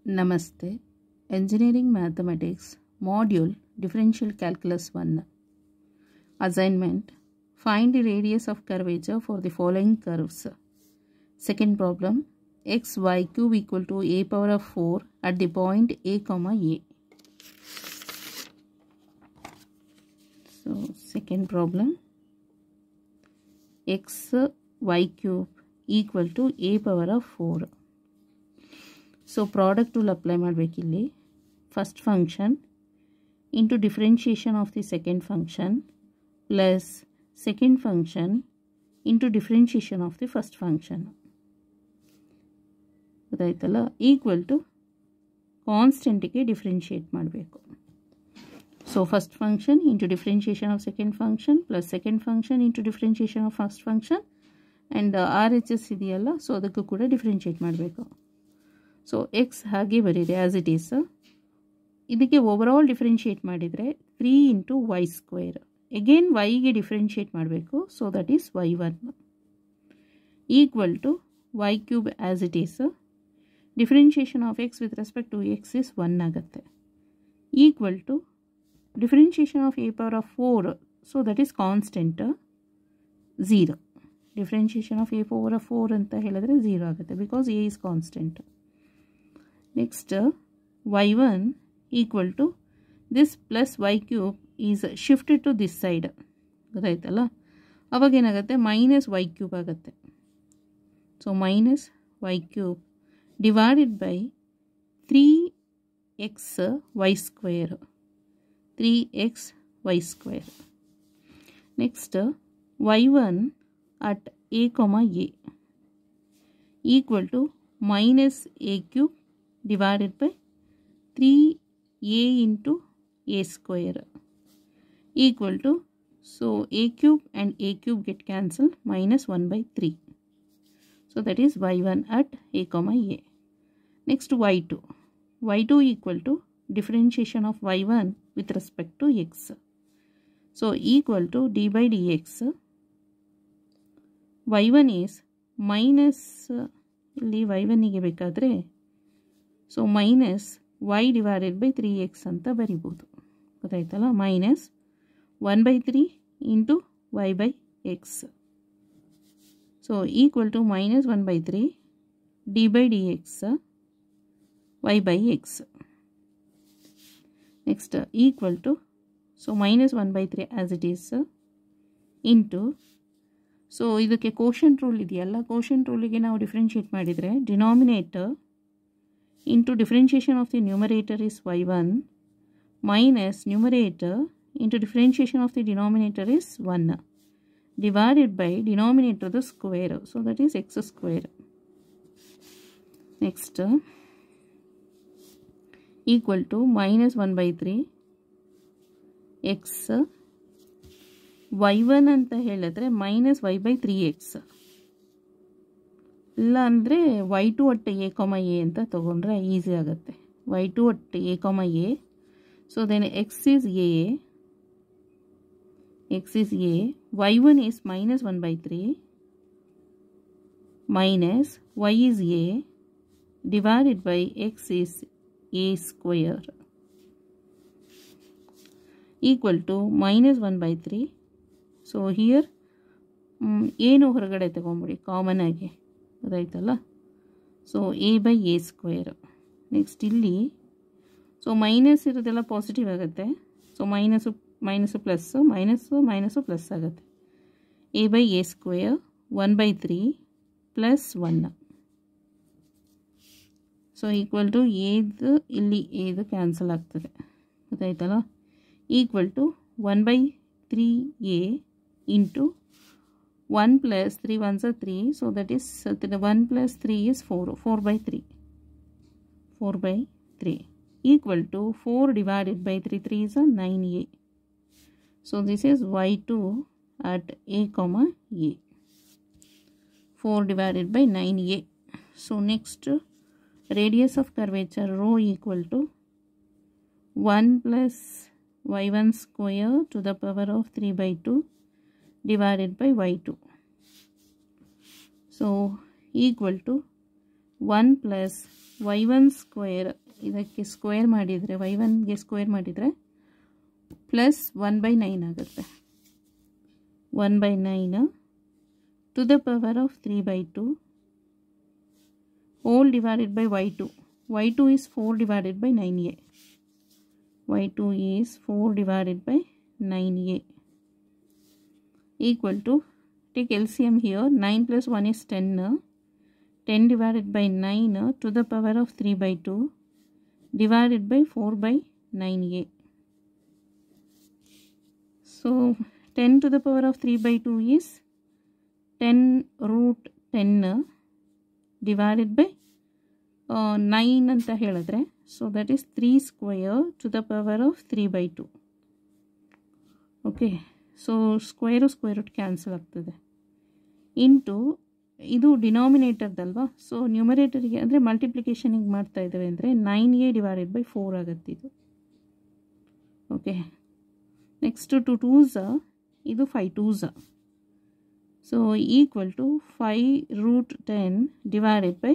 Namaste. Engineering Mathematics Module Differential Calculus 1. Assignment. Find the radius of curvature for the following curves. Second problem. X y cube equal to a power of 4 at the point a comma a. So second problem. X y cube equal to a power of 4. So product rule apply ಮಾಡಬೇಕಿಲ್ಲಿ. First function into differentiation of the second function plus second function into differentiation of the first function. ಗೊತ್ತಾಯ್ತಲ್ಲ, equal to constant ಗೆ differentiate ಮಾಡಬೇಕು. So first function into differentiation of second function plus second function into differentiation of first function and RHS ಇದೆಯಲ್ಲ, so ಅದಕ್ಕೂ ಕೂಡ differentiate ಮಾಡಬೇಕು. So x ಹಾಗೆ ಬರೀರಿ as it is. ಇದಕ್ಕೆ ಓವರಾಲ್ ಡಿಫ್ರೆನ್ಷಿಯೇಟ್ ಮಾಡಿದರೆ 3 ಇಂಟು ವೈ ಸ್ಕ್ವೇರ್. ಎಗೇನ್ ವೈಗೆ differentiate ಮಾಡಬೇಕು, so that is y1 equal to y cube as it is. Differentiation of x with respect to x is 1 ಆಗುತ್ತೆ. Equal to differentiation of a power of 4, so that is constant 0. Differentiation of a power of 4 ಅಂತ ಹೇಳಿದ್ರೆ 0 ಆಗುತ್ತೆ, because a is constant. Next y1 equal to this plus y cube is shifted to this side. ಗೊತ್ತಾಯ್ತಲ್ಲ, ಅವಾಗ ಏನಾಗುತ್ತೆ, minus y cube ಆಗುತ್ತೆ. So minus y cube divided by 3x y square. 3x y square. Next y1 at a comma a equal to minus a cube divided by 3a into a square equal to, so a cube and a cube get cancelled, minus 1 by 3. So that is y1 at a comma a. Next y2. y2 equal to differentiation of y1 with respect to x. So equal to d by dx. y1 is minus, ಇಲ್ಲಿ y1 ಗೆ ಬೇಕಾದರೆ so minus y divided by 3x ಅಂತ ಬರಿಬೋದು. ಗೊತ್ತಾಯ್ತಲ್ಲ, minus 1 by 3 into y by x. So equal to minus 1 by 3 d by d x y by x. Next equal to, so minus 1 by 3 as it is into, so ಇದಕ್ಕೆ quotient rule ಇದೆಯಲ್ಲ, ಕೋಶಂಟ್ ರೂಲಿಗೆ ನಾವು differentiate ಮಾಡಿದರೆ denominator into differentiation of the numerator is y1 minus numerator into differentiation of the denominator is 1 divided by denominator the square, so that is x square. Next equal to minus 1 by 3 x y1 ಅಂತ ಹೇಳಿದ್ರೆ minus y by 3x, ಇಲ್ಲ ಅಂದರೆ y2 at a comma a ಅಂತ ತೊಗೊಂಡ್ರೆ easy ಆಗುತ್ತೆ. y2 at a comma a, so then x is a, y1 is minus 1 by 3 minus y is a divided by x is a square equal to minus 1 by 3. So here ಏನು ಹೊರಗಡೆ ತಗೊಂಬಿಡಿ common ಆಗಿ, ಗೊತ್ತಾಯ್ತಲ್ಲ. So a by a square. Next ಇಲ್ಲಿ so minus ಇರೋದೆಲ್ಲ positive ಆಗುತ್ತೆ, so minus plus minus plus ಆಗುತ್ತೆ. A by a square 1 by 3 plus 1. So equal to ಏದು ಇಲ್ಲಿ ಏದು ಕ್ಯಾನ್ಸಲ್ ಆಗ್ತದೆ, ಗೊತ್ತಾಯ್ತಲ್ಲ. Equal to 1 by 3a into 1 plus 3 ones are 3, so that is 1 plus 3 is 4 by 3 equal to 4 divided by 3 is 9a. So this is y2 at a comma a, 4 divided by 9a. So next radius of curvature rho equal to 1 plus y1 square to the power of 3 by 2 divided by y2. So equal to 1 plus y1 square, ಇದಕ್ಕೆ square ಮಾಡಿದರೆ y1ಗೆ square ಮಾಡಿದರೆ plus 1/9 ಆಗುತ್ತೆ. 1/9 to the power of 3/2 whole divided by y2. y2 is 4 divided by 9a. y2 is 4 divided by 9a equal to, take LCM here, 9 plus 1 is 10. 10 divided by 9 to the power of 3/2 divided by 4/9a. So 10 to the power of 3/2 is 10 root 10 divided by 9 ಅಂತ ಹೇಳಿದ್ರೆ, so that is 3 square to the power of 3/2. Okay, so square square root cancel ಆಗ್ತದೆ. Into ಇದು ಡಿನಾಮಿನೇಟರ್ದಲ್ವಾ, so ನ್ಯೂಮರೇಟರಿಗೆ ಅಂದರೆ ಮಲ್ಟಿಪ್ಲಿಕೇಶನಿಗೆ ಮಾಡ್ತಾ ಇದ್ದೇವೆ ಅಂದರೆ 9a divided by 4 ಆಗುತ್ತೆ ಇದು. ಓಕೆ, ನೆಕ್ಸ್ಟ್ 2 2s, ಇದು 5 2s. So equal to 5 root 10 divided by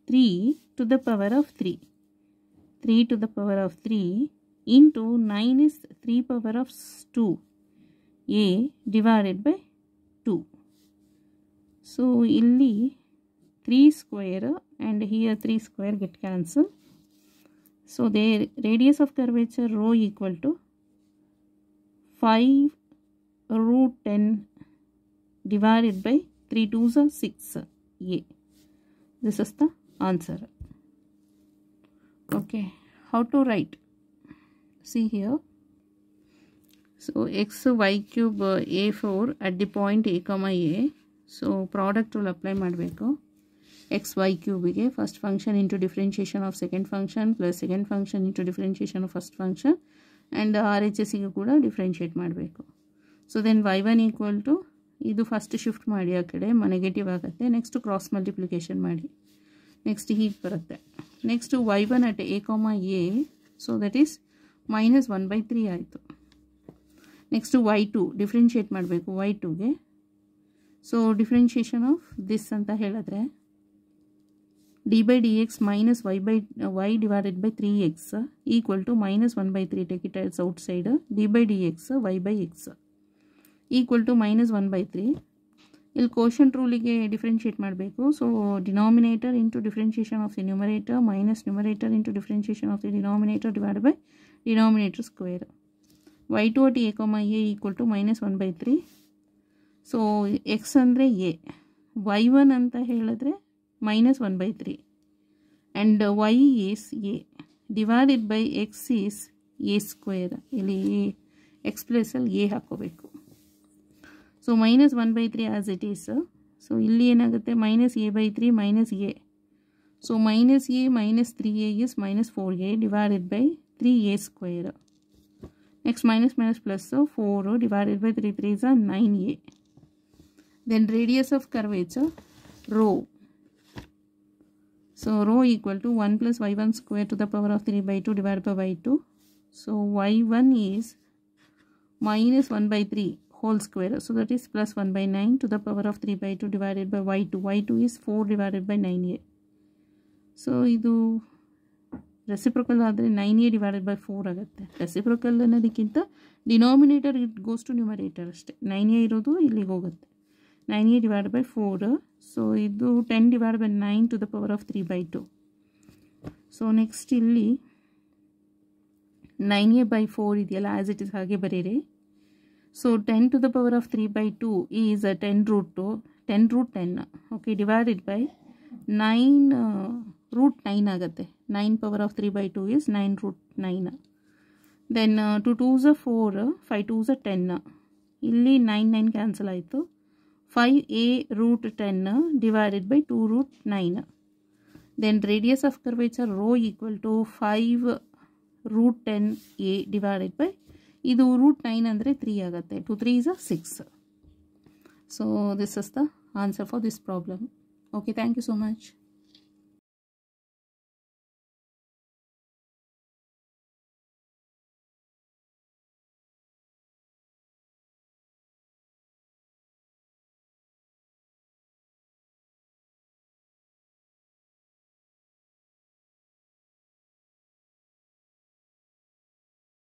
3 to the power of 3. 3 to the power of 3 into 9 is 3 power of 2 a divided by 2. So illi 3 square and here 3 square get cancelled. So the radius of curvature rho equal to 5 root 10 divided by 3 2s are 6 a. This is the answer. Okay, how to write? See here. So x y cube a4 at the point a comma a. So product will apply ಮಾಡಬೇಕು. x y cube ಗೆ first function into differentiation of second function plus second function into differentiation of first function and RHS ಗೆ ಕೂಡ differentiate ಮಾಡಬೇಕು. So then y1 equal to, ಇದು first shift ಮಾಡಿ ಆ ಕಡೆ negative ಆಗುತ್ತೆ. ನೆಕ್ಸ್ಟ್ ಕ್ರಾಸ್ ಮಲ್ಟಿಪ್ಲಿಕೇಶನ್ ಮಾಡಿ, ನೆಕ್ಸ್ಟ್ ಹೀಗೆ ಬರುತ್ತೆ. Next y1 at a comma a, so that is -1/3 ಆಯಿತು. ನೆಕ್ಸ್ಟ್ y2 ಡಿಫ್ರೆನ್ಷಿಯೇಟ್ ಮಾಡಬೇಕು y2ಗೆ. ಸೊ ಡಿಫ್ರೆನ್ಷಿಯೇಷನ್ ಆಫ್ ದಿಸ್ ಅಂತ ಹೇಳಿದ್ರೆ d/dx minus y divided by 3x equal to -1/3, take it as outside, d/dx y/x equal to -1/3. ಇಲ್ಲಿ quotient ರೂಲಿಗೆ differentiate ಮಾಡಬೇಕು. So denominator into differentiation of the numerator minus numerator into differentiation of the denominator divide by denominator square. y2 at a comma a equal to -1/3. So X ಅಂದರೆ A, y1 ಅಂತ ಹೇಳಿದ್ರೆ -1/3 and y is A divided by X is A square. ಇಲ್ಲಿ X ಪ್ಲೇಸಲ್ಲಿ A ಹಾಕೋಬೇಕು. So -1/3 as it is. So ಇಲ್ಲಿ ಏನಾಗುತ್ತೆ -a/3 -a. So -a minus 3a is -4a divided by 3a square. Next minus plus, so 4 divided by 3 3s are 9a. Then radius of curvature rho. So rho equal to 1 plus y1 square to the power of 3/2 divided by y2. So y1 is -1/3 whole square, so that is plus 1/9 to the power of 3/2 divided by y2. y2 is 4 divided by 9a. So idu reciprocal ಆದರೆ 9a divided by 4 ಆಗುತ್ತೆ. Reciprocal ಅನ್ನೋದಕ್ಕಿಂತ denominator it goes to numerator ಅಷ್ಟೇ. 9a ಇರೋದು ಇಲ್ಲಿಗೆ ಹೋಗುತ್ತೆ. 9a divided by 4. So ಇದು 10 divided by 9 to the power of 3/2. So next ಇಲ್ಲಿ 9a/4 ಇದೆಯಲ್ಲ, ಆ್ಯಸ್ ಇಟ್ ಇಸ್ ಹಾಗೆ ಬರೀರಿ. So 10 to the power of 3/2 is 10 root 10. Okay, divided by 9 root 9 ಆಗುತ್ತೆ. 9 power of 3/2 is 9 root 9. Then 2 2s are 4, 5 2s are 10. ಇಲ್ಲಿ 9 cancel ಆಯಿತು. 5a root 10 divided by 2 root 9. Then radius of curvature rho equal to 5 root 10a divided by, ಇದು root 9 ಅಂದರೆ 3 ಆಗುತ್ತೆ. 2 3s are 6. So this is the answer for this problem. Okay, thank you so much.